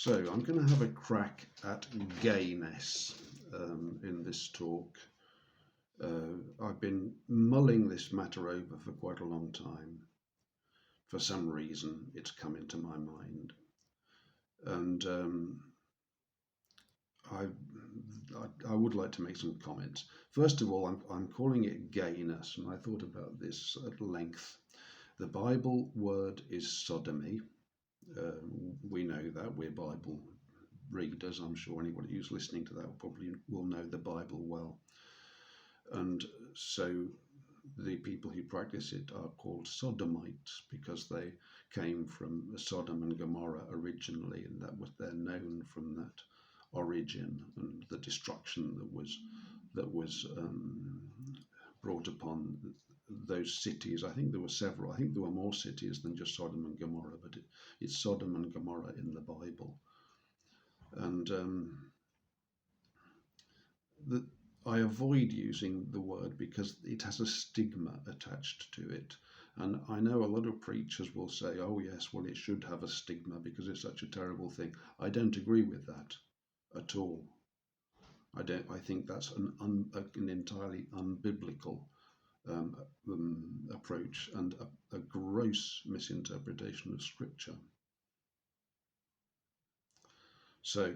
So I'm going to have a crack at gayness in this talk. I've been mulling this matter over for quite a long time. For some reason, it's come into my mind, and I would like to make some comments. First of all, I'm calling it gayness, and I thought about this at length. The Bible word is sodomy. We know that, we're Bible readers. I'm sure anybody who's listening to that probably will know the Bible well. And so the people who practice it are called sodomites because they came from Sodom and Gomorrah originally, and they're known from that origin and the destruction that was brought upon those cities. I think there were several. I think there were more cities than just Sodom and Gomorrah, but it's Sodom and Gomorrah in the Bible. And I avoid using the word because it has a stigma attached to it. And I know a lot of preachers will say, oh yes, well it should have a stigma because it's such a terrible thing. I don't agree with that at all. I think that's an entirely unbiblical approach and a gross misinterpretation of Scripture. So,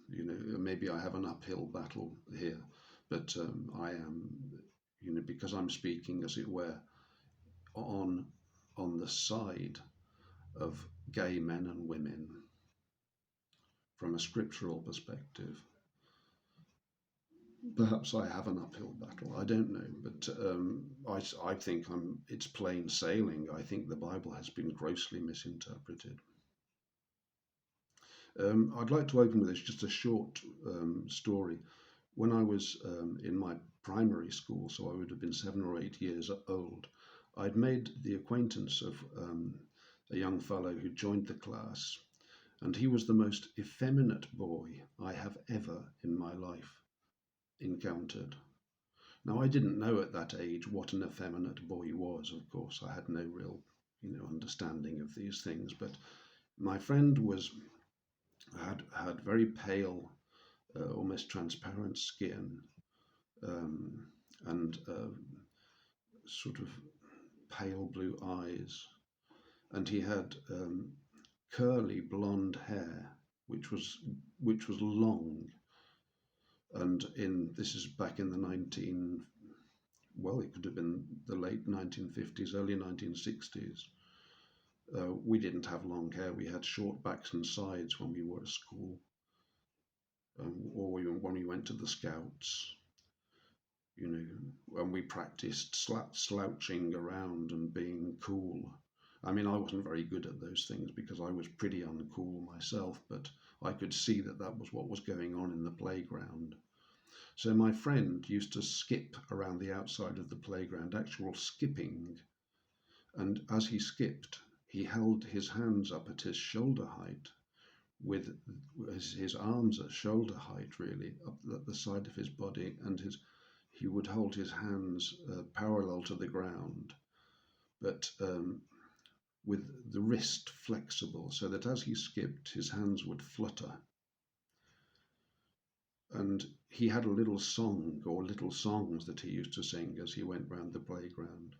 maybe I have an uphill battle here, but I am, because I'm speaking, as it were, on the side of gay men and women from a scriptural perspective. Perhaps I have an uphill battle. I don't know, but I think it's plain sailing. I think the Bible has been grossly misinterpreted. I'd like to open with this, just a short story. When I was in my primary school, so I would have been 7 or 8 years old, I'd made the acquaintance of a young fellow who joined the class, and he was the most effeminate boy I have ever in my life encountered. Now, I didn't know at that age what an effeminate boy was, of course. I had no real, understanding of these things, but my friend had very pale, almost transparent skin, and sort of pale blue eyes, and he had curly blonde hair, which was long. And this is back in the it could have been the late 1950s, early 1960s. We didn't have long hair. We had short backs and sides when we were at school, or when we went to the Scouts, when we practiced slouching around and being cool. I mean, I wasn't very good at those things because I was pretty uncool myself, but I could see that was what was going on in the playground. So my friend used to skip around the outside of the playground, actual skipping. And as he skipped, he held his hands up at his shoulder height, with his arms at shoulder height, really, up at the side of his body, and he would hold his hands parallel to the ground, but with the wrist flexible, so that as he skipped, his hands would flutter. And he had a little song, or little songs, that he used to sing as he went round the playground.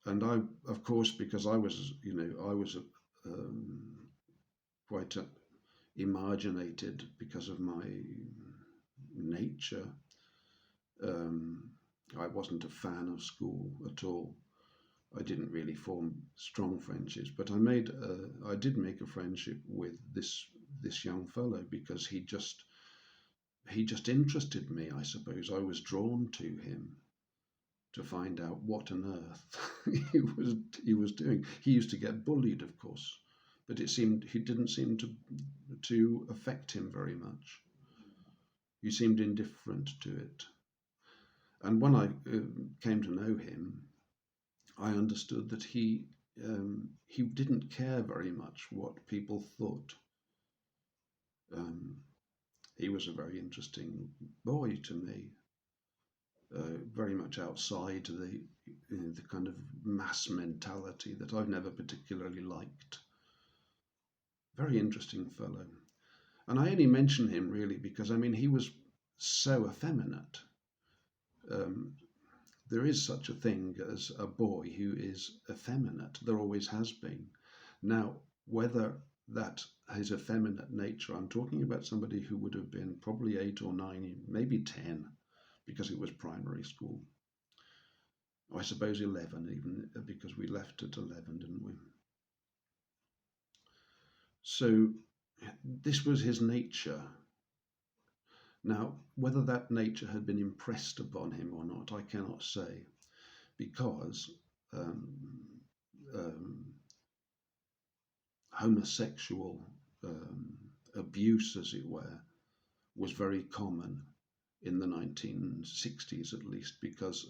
And I, of course, because I was quite imaginated because of my nature. I wasn't a fan of school at all. I didn't really form strong friendships, but I did make a friendship with this young fellow because he just interested me, I suppose. I was drawn to him to find out what on earth he was doing. He used to get bullied, of course, but it didn't seem to affect him very much. He seemed indifferent to it. And when I came to know him, I understood that he didn't care very much what people thought. He was a very interesting boy to me, very much outside the kind of mass mentality that I've never particularly liked. Very interesting fellow. And I only mention him really because, I mean, he was so effeminate. Um, there is such a thing as a boy who is effeminate. There always has been. Now, whether that his effeminate nature, I'm talking about somebody who would have been probably 8 or 9, maybe 10, because it was primary school. I suppose 11, even because we left at 11, didn't we? So this was his nature. Now, whether that nature had been impressed upon him or not, I cannot say, because um, um, homosexual abuse, as it were, was very common in the 1960s, at least, because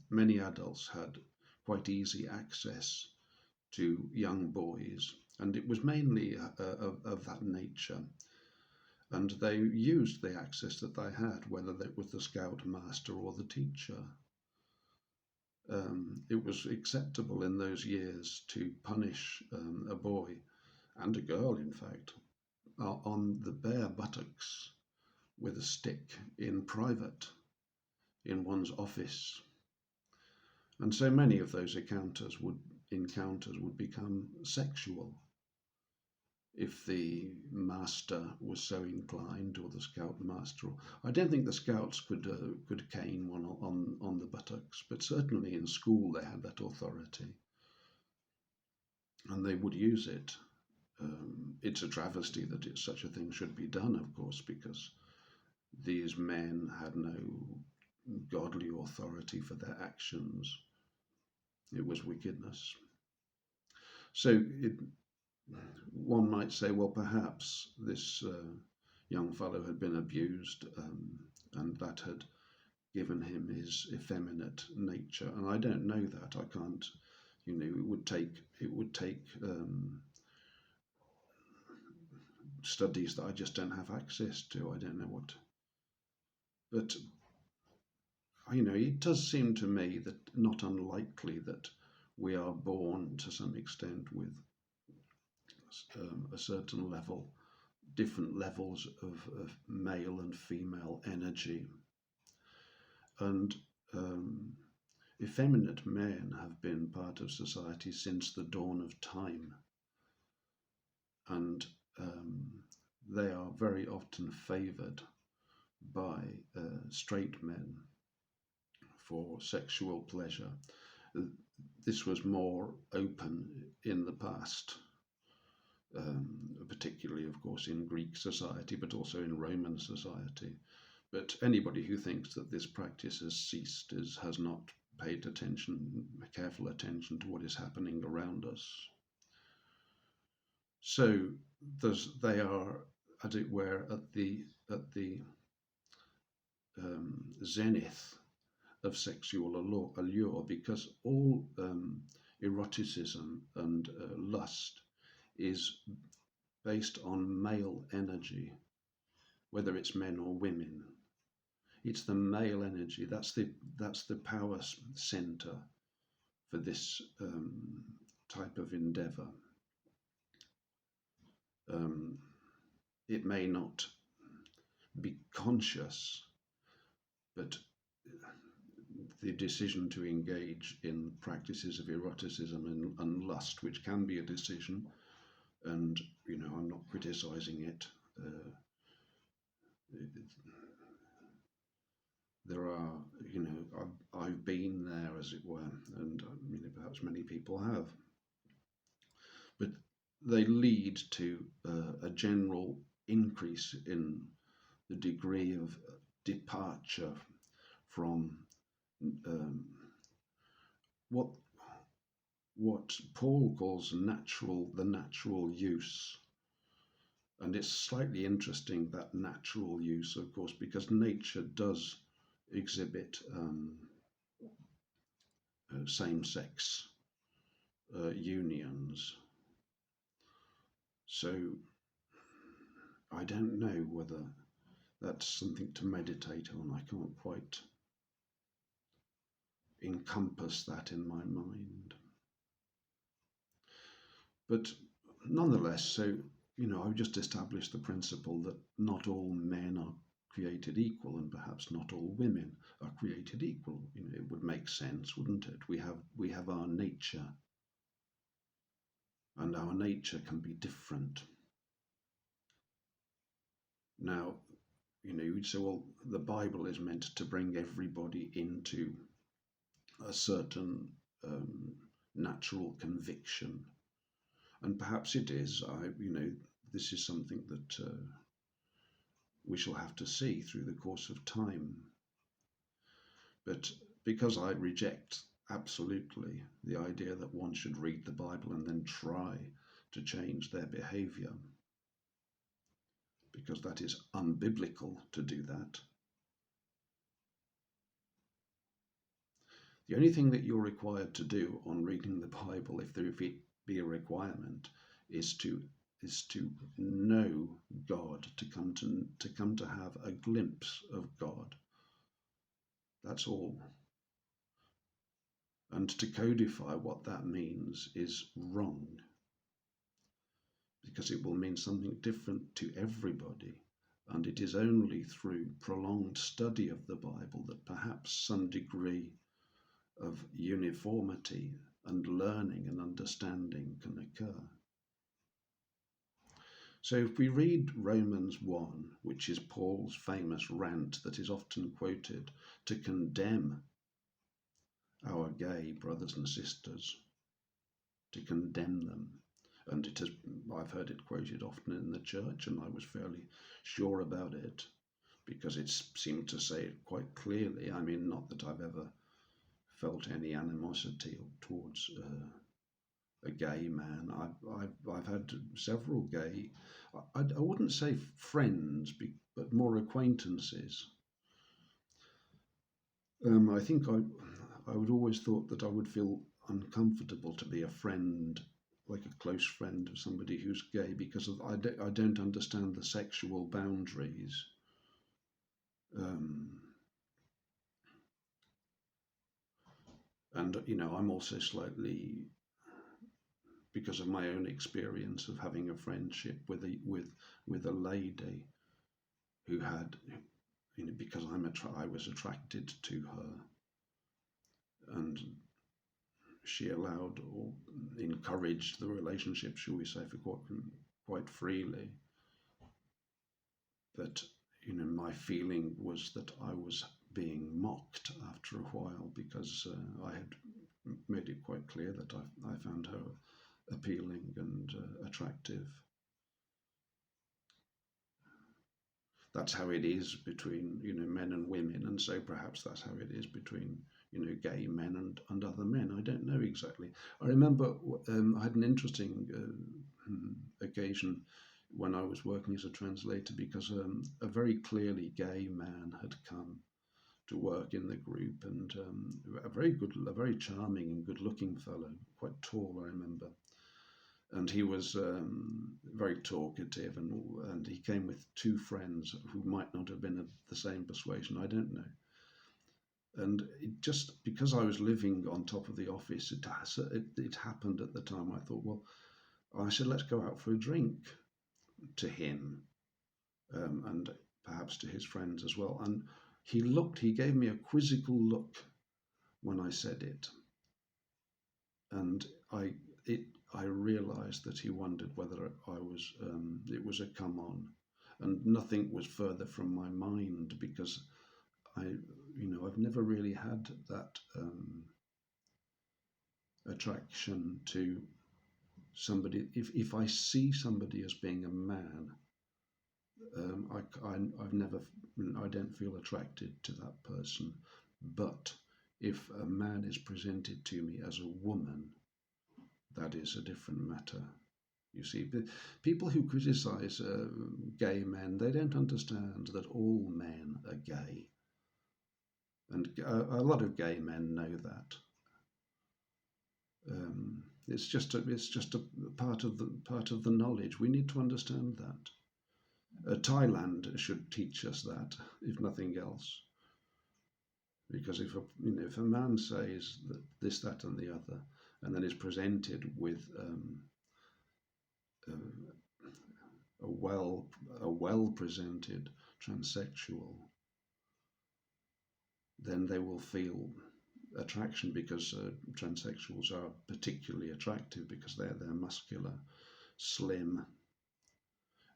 many adults had quite easy access to young boys, and it was mainly of that nature. And they used the access that they had, whether it was the scout master or the teacher. It was acceptable in those years to punish a boy and a girl, in fact, on the bare buttocks with a stick in private in one's office. And so many of those encounters would become sexual if the master was so inclined, or the scout master. I don't think the scouts could cane one on the buttocks, but certainly in school they had that authority, and they would use it. It's a travesty that such a thing should be done, of course, because these men had no godly authority for their actions. It was wickedness. So one might say, well, perhaps this young fellow had been abused, and that had given him his effeminate nature. And I don't know that. I can't. It would take studies that I just don't have access to. I don't know what. But it does seem to me that not unlikely that we are born to some extent with a certain level, different levels of male and female energy. And effeminate men have been part of society since the dawn of time. And they are very often favoured by straight men for sexual pleasure. This was more open in the past, particularly, of course, in Greek society, but also in Roman society. But anybody who thinks that this practice has ceased has not paid careful attention to what is happening around us. So they are, as it were, at the zenith of sexual allure, because all eroticism and lust is based on male energy, whether it's men or women. It's the male energy. That's the power center for this type of endeavor. It may not be conscious, but the decision to engage in practices of eroticism and lust, which can be a decision, and I'm not criticizing it. There are, I've been there, as it were, and perhaps many people have, but they lead to a general increase in the degree of departure from what Paul calls the natural use. And it's slightly interesting, that natural use, of course, because nature does exhibit same-sex unions. So I don't know whether that's something to meditate on. I can't quite encompass that in my mind. But nonetheless, so I would just establish the principle that not all men are created equal, and perhaps not all women are created equal. It would make sense, wouldn't it? We have our nature, and our nature can be different. Now, you'd say, well, the Bible is meant to bring everybody into a certain natural conviction, and perhaps it is. This is something that we shall have to see through the course of time. But because I reject absolutely the idea that one should read the Bible and then try to change their behaviour, because that is unbiblical to do that. The only thing that you're required to do on reading the Bible, if it be a requirement, is to know God, to come to have a glimpse of God. That's all. And to codify what that means is wrong, because it will mean something different to everybody. And it is only through prolonged study of the Bible that perhaps some degree of uniformity and learning and understanding can occur. So if we read Romans 1, which is Paul's famous rant that is often quoted to condemn our gay brothers and sisters, to condemn them, and I've heard it quoted often in the church, and I was fairly sure about it because it seemed to say it quite clearly. I mean, not that I've ever felt any animosity towards a gay man. I've had several gay, I wouldn't say friends, but more acquaintances. I think I would always thought that I would feel uncomfortable to be a friend, like a close friend of somebody who's gay, because I don't understand the sexual boundaries. And I'm also slightly, because of my own experience of having a friendship with a lady who had, because I was attracted to her, and she allowed or encouraged the relationship, shall we say, for quite freely. But my feeling was that I was being mocked after a while, because I had made it quite clear that I found her appealing and attractive. That's how it is between men and women, and so perhaps that's how it is between gay men and other men. I don't know exactly. I remember I had an interesting occasion when I was working as a translator, because a very clearly gay man had come to work in the group, and a very charming and good-looking fellow, quite tall, I remember. And he was very talkative, and he came with two friends who might not have been of the same persuasion, I don't know. And just because I was living on top of the office, it happened at the time. I thought, well, I said, let's go out for a drink, to him, and perhaps to his friends as well. And he gave me a quizzical look when I said it. And I realised that he wondered whether it was a come on, and nothing was further from my mind, because I've never really had that attraction to somebody. If I see somebody as being a man, I don't feel attracted to that person. But if a man is presented to me as a woman, that is a different matter. You see, people who criticise gay men, they don't understand that all men are gay, and a lot of gay men know that. It's just a part of the knowledge. We need to understand that. Thailand should teach us that, if nothing else. Because if a man says that this, that, and the other, and then is presented with well presented transsexual, then they will feel attraction, because transsexuals are particularly attractive because they're muscular, slim,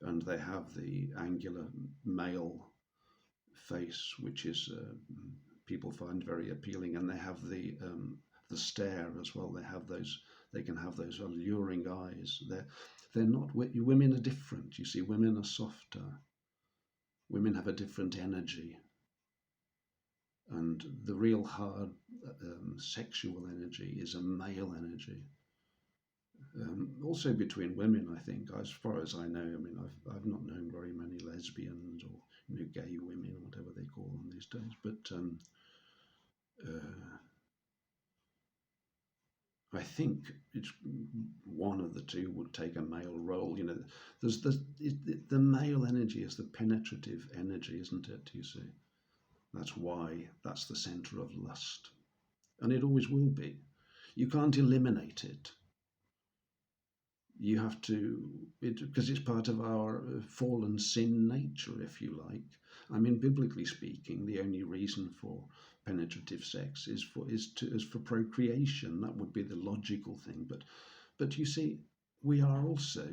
and they have the angular male face, which is people find very appealing, and they have the stare as well. They can have those alluring eyes. They're not, women are different. You see, women are softer. Women have a different energy, and the real hard sexual energy is a male energy. Also between women, I think, as far as I know, I mean, I've not known very many lesbians or gay women, or whatever they call them these days, but I think it's one of the two would take a male role. There's the male energy is the penetrative energy, isn't it? You see, that's why that's the center of lust, and it always will be. You can't eliminate it. You have to, because it's part of our fallen sin nature, if you like. I mean, biblically speaking, the only reason for penetrative sex is for procreation. That would be the logical thing. But you see, we are also,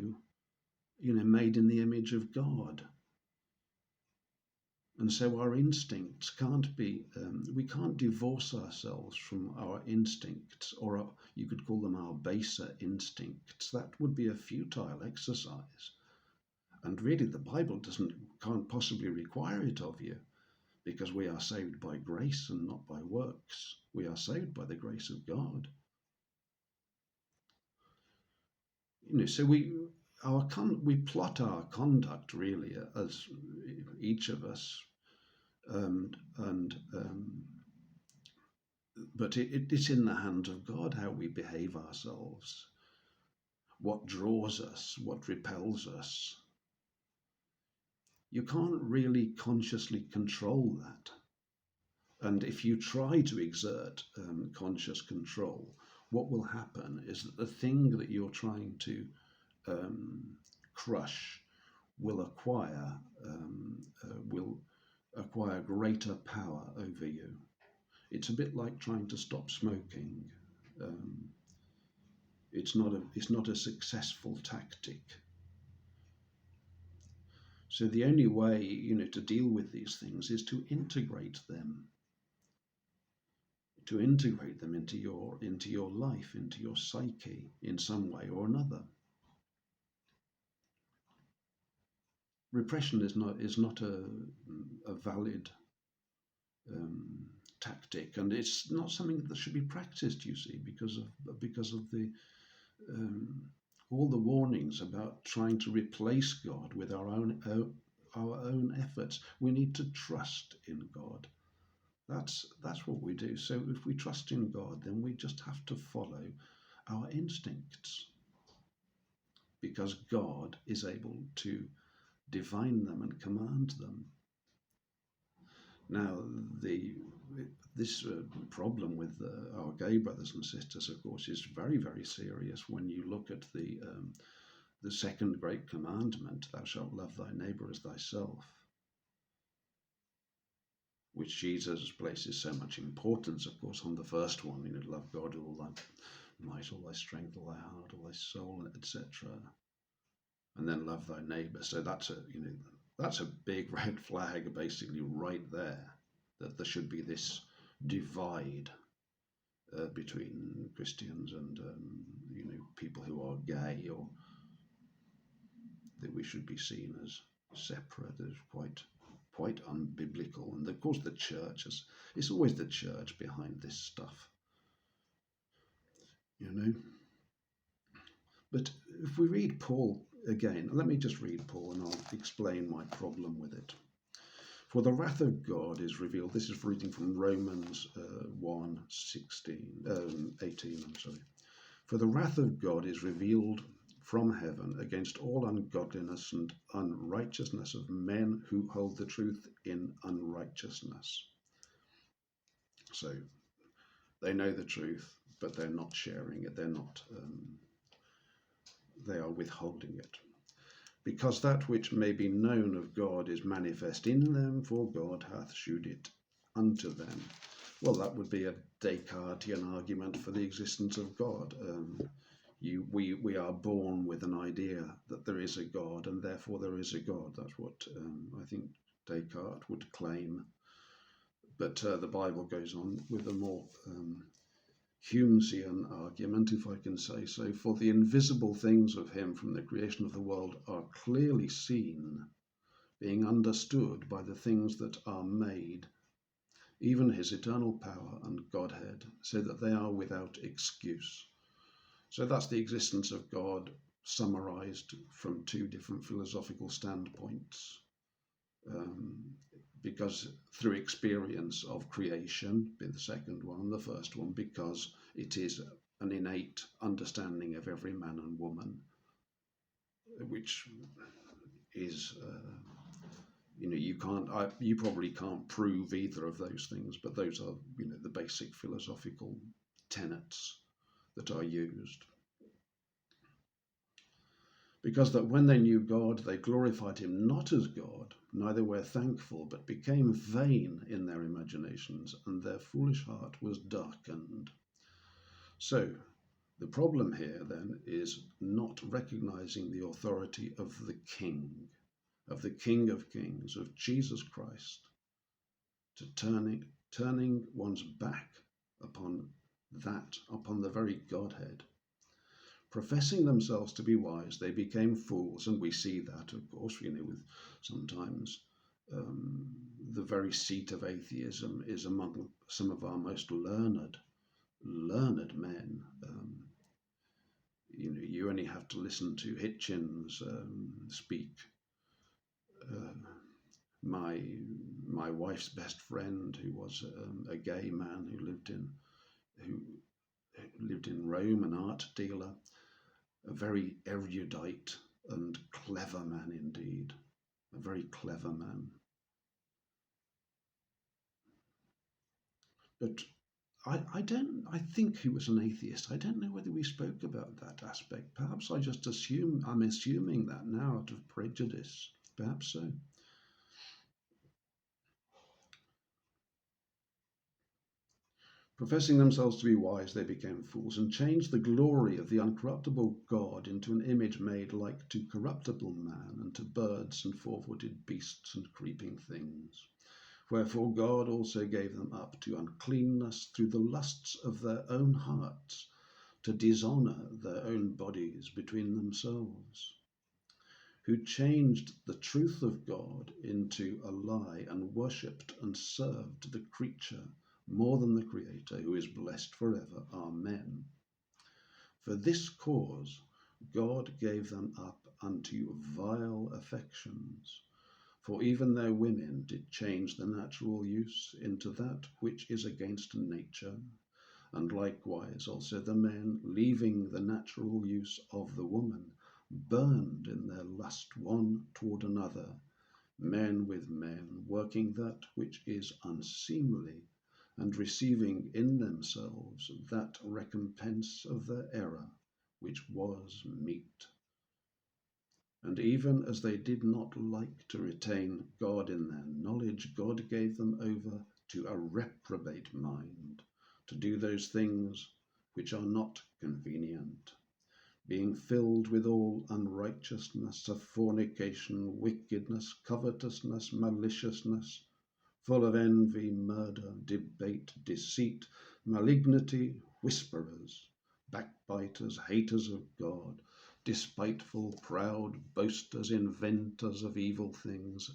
made in the image of God. And so our instincts can't be, we can't divorce ourselves from our instincts, or you could call them our baser instincts. That would be a futile exercise. And really, the Bible can't possibly require it of you, because we are saved by grace and not by works. We are saved by the grace of God. So we plot our conduct really as each of us, but it's in the hands of God how we behave ourselves, what draws us, what repels us. You can't really consciously control that. And if you try to exert conscious control, what will happen is that the thing that you're trying to crush will acquire greater power over you. It's a bit like trying to stop smoking. It's not a successful tactic. So the only way, to deal with these things is to integrate them into your life, into your psyche in some way or another. Repression is not a valid tactic, and it's not something that should be practiced. You see, because of the all the warnings about trying to replace God with our own efforts. We need to trust in God. That's what we do. So if we trust in God, then we just have to follow our instincts, because God is able to divine them and command them. Now, this problem with our gay brothers and sisters, of course, is very, very serious when you look at the second great commandment: thou shalt love thy neighbour as thyself, which Jesus places so much importance, of course, on the first one. Love God with all thy might, all thy strength, all thy heart, all thy soul, etc. And then love thy neighbour. So that's a big red flag, basically, right there, that there should be this divide between Christians and people who are gay, or that we should be seen as separate, as quite unbiblical. And of course the church it's always the church behind this stuff, But if we read Paul again, let me just read Paul and I'll explain my problem with it. For the wrath of God is revealed. This is reading from Romans 18. For the wrath of God is revealed from heaven against all ungodliness and unrighteousness of men who hold the truth in unrighteousness. So they know the truth, but they're not sharing it. They are withholding it. because that which may be known of God is manifest in them, for God hath shewed it unto them. Well, that would be a Descartesian argument for the existence of God. We are born with an idea that there is a God, and therefore there is a God. That's what I think Descartes would claim. But the Bible goes on with a more Humesian argument, if I can say so. For the invisible things of him from the creation of the world are clearly seen, being understood by the things that are made, even his eternal power and Godhead, so that they are without excuse. So that's the existence of God summarized from two different philosophical standpoints. Because through experience of creation, be the second one, the first one, because it is an innate understanding of every man and woman, which is, you probably can't prove either of those things, but those are, the basic philosophical tenets that are used. Because that when they knew God, they glorified him not as God, neither were thankful, but became vain in their imaginations, and their foolish heart was darkened. So, the problem here then is not recognizing the authority of the King of Kings, of Jesus Christ, to turning one's back upon the very Godhead. Professing themselves to be wise, they became fools, and we see that, of course, with sometimes the very seat of atheism is among some of our most learned men. You only have to listen to Hitchens speak. My wife's best friend, who was a gay man who lived in Rome, an art dealer. A very erudite and clever man indeed. A very clever man. But I think he was an atheist. I don't know whether we spoke about that aspect. Perhaps I'm assuming that now out of prejudice. Perhaps so. Professing themselves to be wise, they became fools, and changed the glory of the uncorruptible God into an image made like to corruptible man, and to birds and four-footed beasts and creeping things. Wherefore God also gave them up to uncleanness through the lusts of their own hearts, to dishonour their own bodies between themselves, who changed the truth of God into a lie, and worshipped and served the creature more than the Creator, who is blessed forever. Amen. For this cause God gave them up unto vile affections, for even their women did change the natural use into that which is against nature, and likewise also the men, leaving the natural use of the woman, burned in their lust one toward another, men with men, working that which is unseemly, and receiving in themselves that recompense of their error which was meet. And even as they did not like to retain God in their knowledge, God gave them over to a reprobate mind, to do those things which are not convenient, being filled with all unrighteousness of fornication, wickedness, covetousness, maliciousness, full of envy, murder, debate, deceit, malignity, whisperers, backbiters, haters of God, despiteful, proud, boasters, inventors of evil things,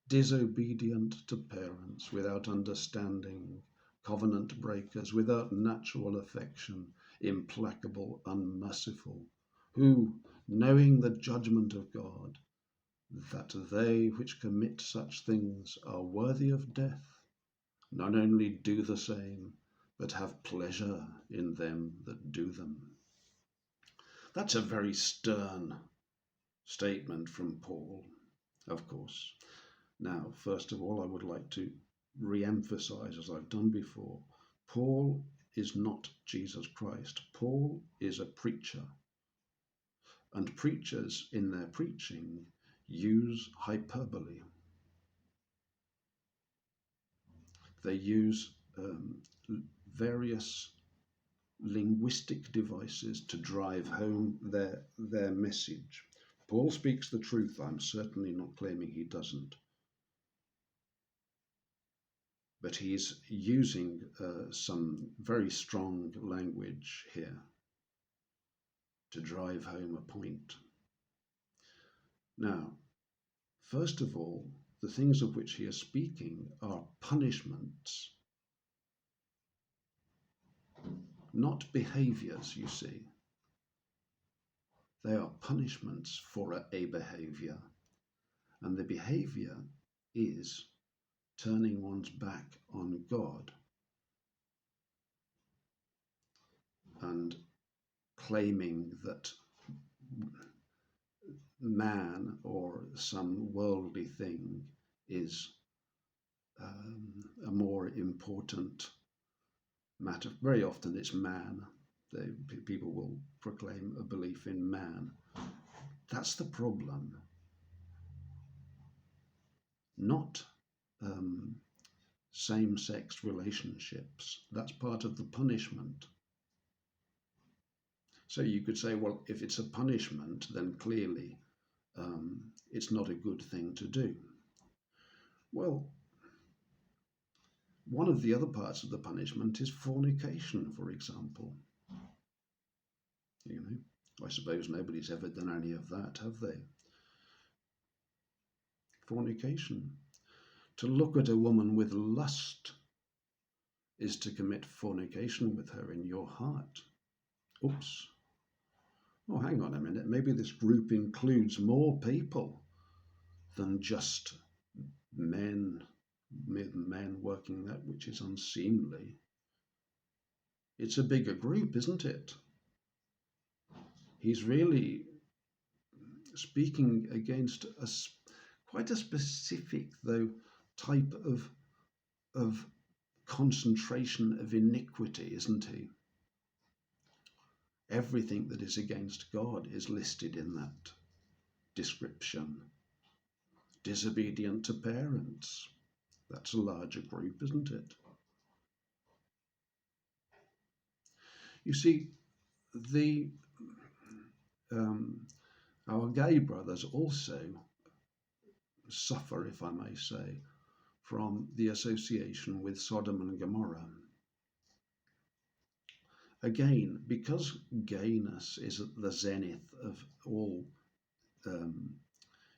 disobedient to parents, without understanding, covenant breakers, without natural affection, implacable, unmerciful, who, knowing the judgment of God, that they which commit such things are worthy of death, not only do the same, but have pleasure in them that do them. That's a very stern statement from Paul, of course. Now, first of all, I would like to re-emphasize, as I've done before, Paul is not Jesus Christ. Paul is a preacher. And preachers in their preaching use hyperbole. They use various linguistic devices to drive home their message. Paul speaks the truth. I'm certainly not claiming he doesn't. But he's using some very strong language here to drive home a point. Now, first of all, the things of which he is speaking are punishments, not behaviours, you see. They are punishments for a behaviour. And the behaviour is turning one's back on God and claiming that man or some worldly thing is a more important matter. Very often it's man. People will proclaim a belief in man. That's the problem. Not same-sex relationships. That's part of the punishment. So you could say, well, if it's a punishment, then clearly it's not a good thing to do. Well, one of the other parts of the punishment is fornication, for example. You know, I suppose nobody's ever done any of that, have they? Fornication. To look at a woman with lust is to commit fornication with her in your heart. Oops. Oh, hang on a minute. Maybe this group includes more people than just men working that which is unseemly. It's a bigger group, isn't it? He's really speaking against quite a specific, though, type of concentration of iniquity, isn't he? Everything that is against God is listed in that description. Disobedient to parents. That's a larger group, isn't it? You see, our gay brothers also suffer, if I may say, from the association with Sodom and Gomorrah. Again, because gayness is at the zenith of all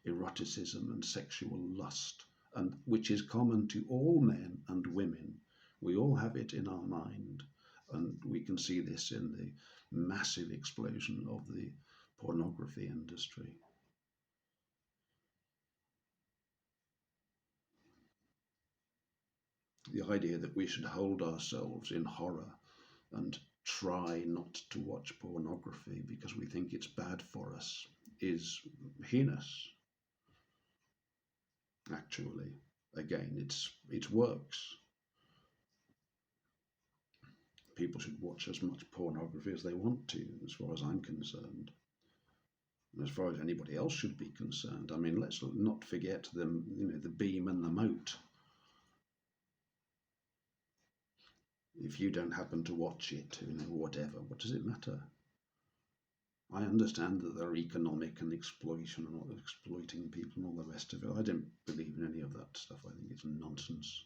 eroticism and sexual lust, and which is common to all men and women. We all have it in our mind, and we can see this in the massive explosion of the pornography industry. The idea that we should hold ourselves in horror and try not to watch pornography because we think it's bad for us is heinous. Actually, again, it works. People should watch as much pornography as they want to, as far as I'm concerned. And as far as anybody else should be concerned. I mean, let's not forget the beam and the moat. If you don't happen to watch it, whatever, what does it matter? I understand that there are economic and exploitation and all exploiting people and all the rest of it. I don't believe in any of that stuff. I think it's nonsense.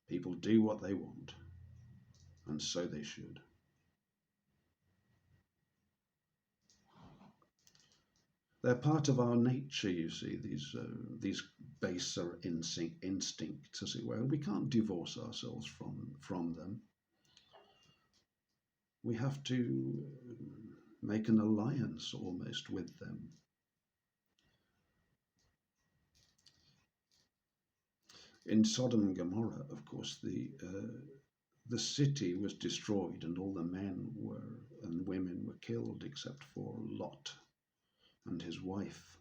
People do what they want, and so they should. They're part of our nature, you see, these baser instincts, as it were. We can't divorce ourselves from them. We have to make an alliance almost with them. In Sodom and Gomorrah, of course, the city was destroyed and all the men and women were killed except for Lot and his wife.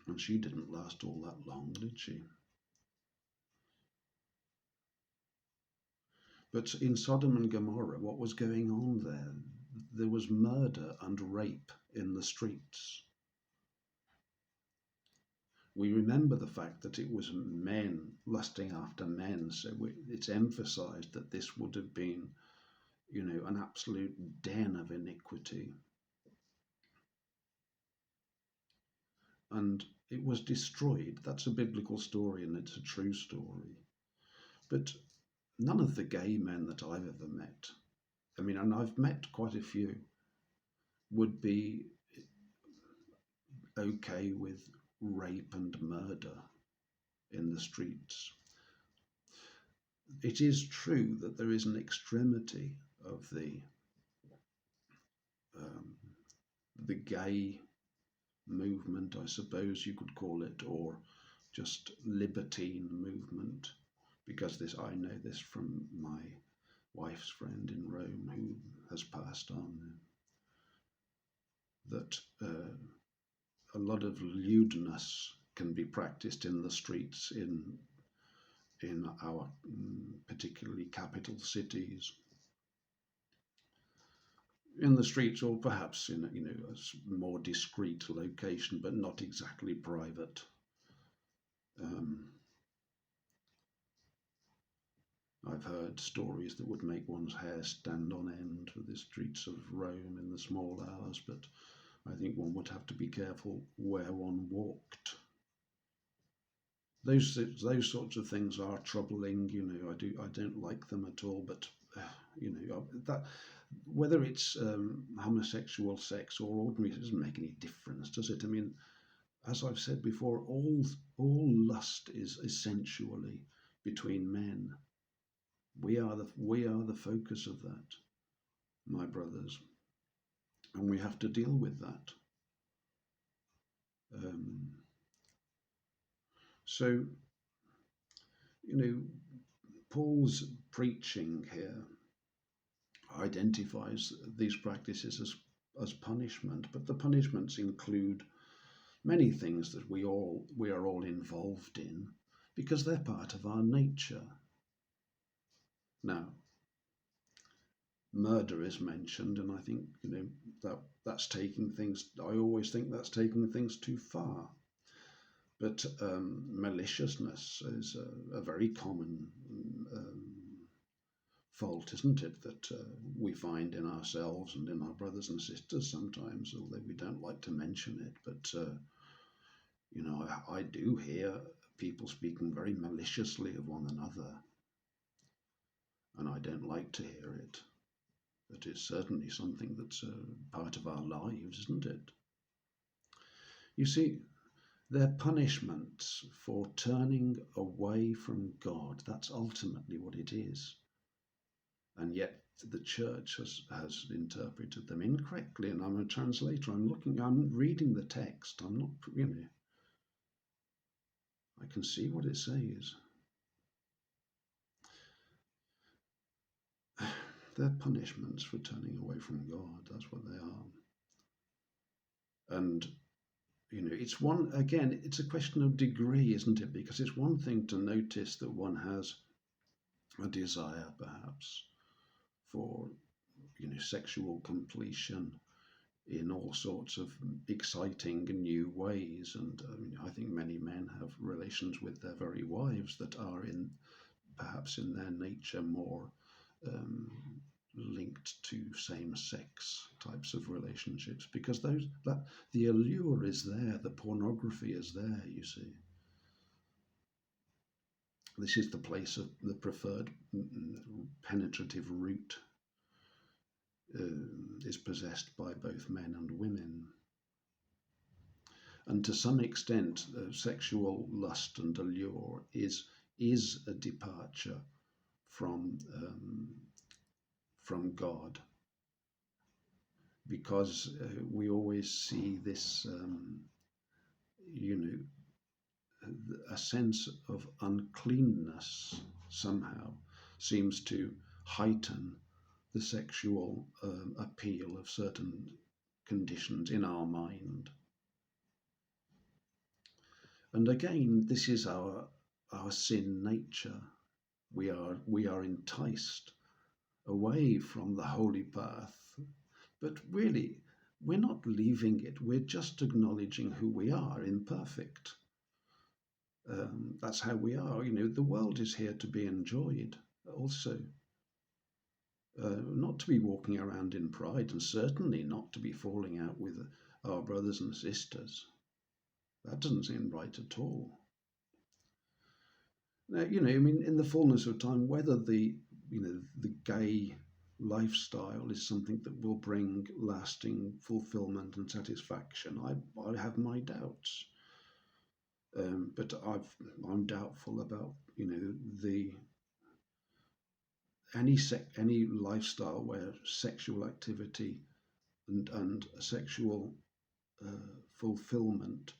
And she didn't last all that long, did she? But in Sodom and Gomorrah, what was going on there? there was murder and rape in the streets. We remember the fact that it was men lusting after men, so it's emphasized that this would have been, an absolute den of iniquity. And it was destroyed. That's a biblical story, and it's a true story. But none of the gay men that I've ever met, and I've met quite a few, would be okay with rape and murder in the streets. It is true that there is an extremity of the gay movement, I suppose you could call it, or just libertine movement, because I know this from my wife's friend in Rome who has passed on, that a lot of lewdness can be practiced in the streets in our particularly capital cities, in the streets, or perhaps in a more discreet location, but not exactly private. I've heard stories that would make one's hair stand on end with the streets of Rome in the small hours, but I think one would have to be careful where one walked. Those sorts of things are troubling. I don't like them at all. But that whether it's homosexual sex or ordinary, it doesn't make any difference, does it? As I've said before, all lust is essentially between men. We are the focus of that, my brothers, and we have to deal with that. So, Paul's preaching here identifies these practices as punishment, but the punishments include many things that we are all involved in because they're part of our nature. Now, murder is mentioned, and I think that's taking things. I always think that's taking things too far. But maliciousness is a very common fault, isn't it, that we find in ourselves and in our brothers and sisters sometimes, although we don't like to mention it. But, I do hear people speaking very maliciously of one another, and I don't like to hear it. But it's certainly something that's part of our lives, isn't it? You see, they're punishments for turning away from God. That's ultimately what it is. And yet the church has interpreted them incorrectly. And I'm a translator. I'm reading the text. I'm not, I can see what it says. They're punishments for turning away from God. That's what they are. And it's it's a question of degree, isn't it? Because it's one thing to notice that one has a desire, perhaps, for, sexual completion in all sorts of exciting new ways. And I think many men have relations with their very wives that are perhaps in their nature more linked to same-sex types of relationships, because the allure is there, the pornography is there, you see. This is the place of the preferred penetrative route is possessed by both men and women. And to some extent, sexual lust and allure is a departure from God, because we always see this, a sense of uncleanness somehow seems to heighten the sexual appeal of certain conditions in our mind. And again, this is our sin nature. We are enticed away from the holy path But really, we're not leaving it. We're just acknowledging who we are, imperfect. That's how we are. The world is here to be enjoyed also. Not to be walking around in pride, and certainly not to be falling out with our brothers and sisters. That doesn't seem right at all. Now, in the fullness of time, whether the gay lifestyle is something that will bring lasting fulfillment and satisfaction, I have my doubts. But I'm doubtful about the any lifestyle where sexual activity and sexual fulfillment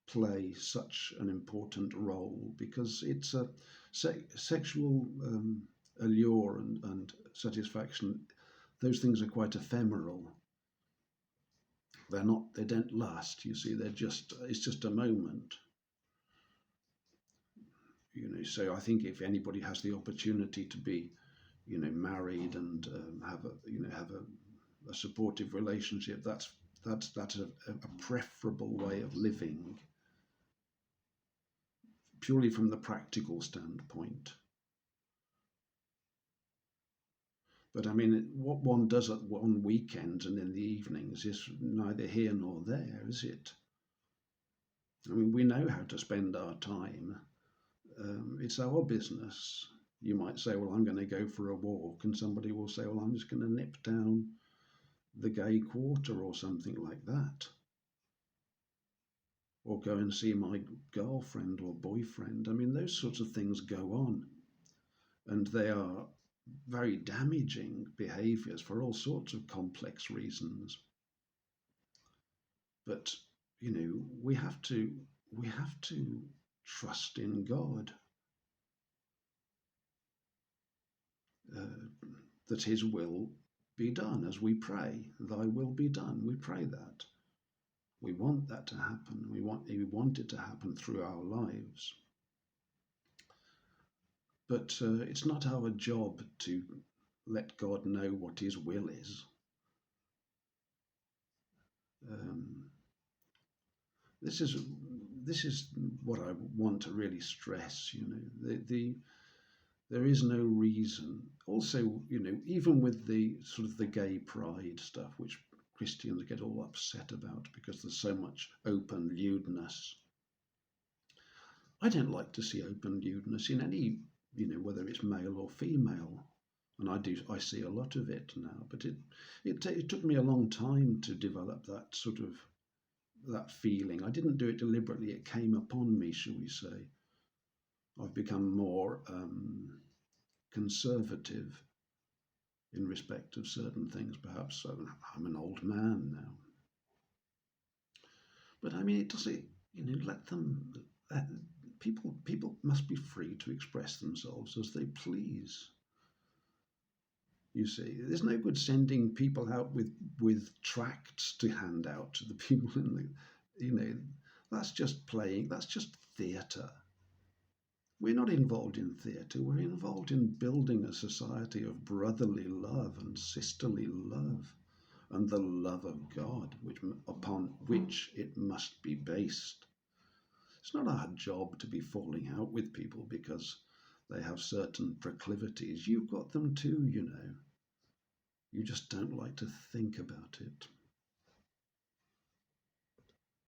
play such an important role, because it's a sexual allure and satisfaction. Those things are quite ephemeral. They don't last. You see, it's just a moment. So I think if anybody has the opportunity to be married and have a supportive relationship, that's a preferable way of living, purely from the practical standpoint. But I mean, what one does on weekends and in the evenings is neither here nor there, is it? I mean, we know how to spend our time. It's our business. You might say, well, I'm going to go for a walk, and somebody will say, well, I'm just going to nip down the gay quarter or something like that, or go and see my girlfriend or boyfriend. I mean, those sorts of things go on, and they are very damaging behaviours for all sorts of complex reasons. But we have to trust in God, that His will be done, as we pray, Thy will be done. We pray that. We want that to happen. We want it to happen through our lives. But it's not our job to let God know what His will is. This is what I want to really stress. There is no reason. Also, even with the sort of the gay pride stuff, which Christians get all upset about because there's so much open lewdness. I don't like to see open lewdness in any, whether it's male or female, and I see a lot of it now. But it took me a long time to develop that feeling. I didn't do it deliberately. It came upon me, shall we say. I've become more conservative in respect of certain things, perhaps. I'm an old man now. But I mean, it doesn't, let them, people must be free to express themselves as they please. You see, there's no good sending people out with tracts to hand out to the people that's just playing, that's just theatre. We're not involved in theatre, we're involved in building a society of brotherly love and sisterly love, and the love of God, upon which it must be based. It's not our job to be falling out with people because they have certain proclivities. You've got them too, You just don't like to think about it.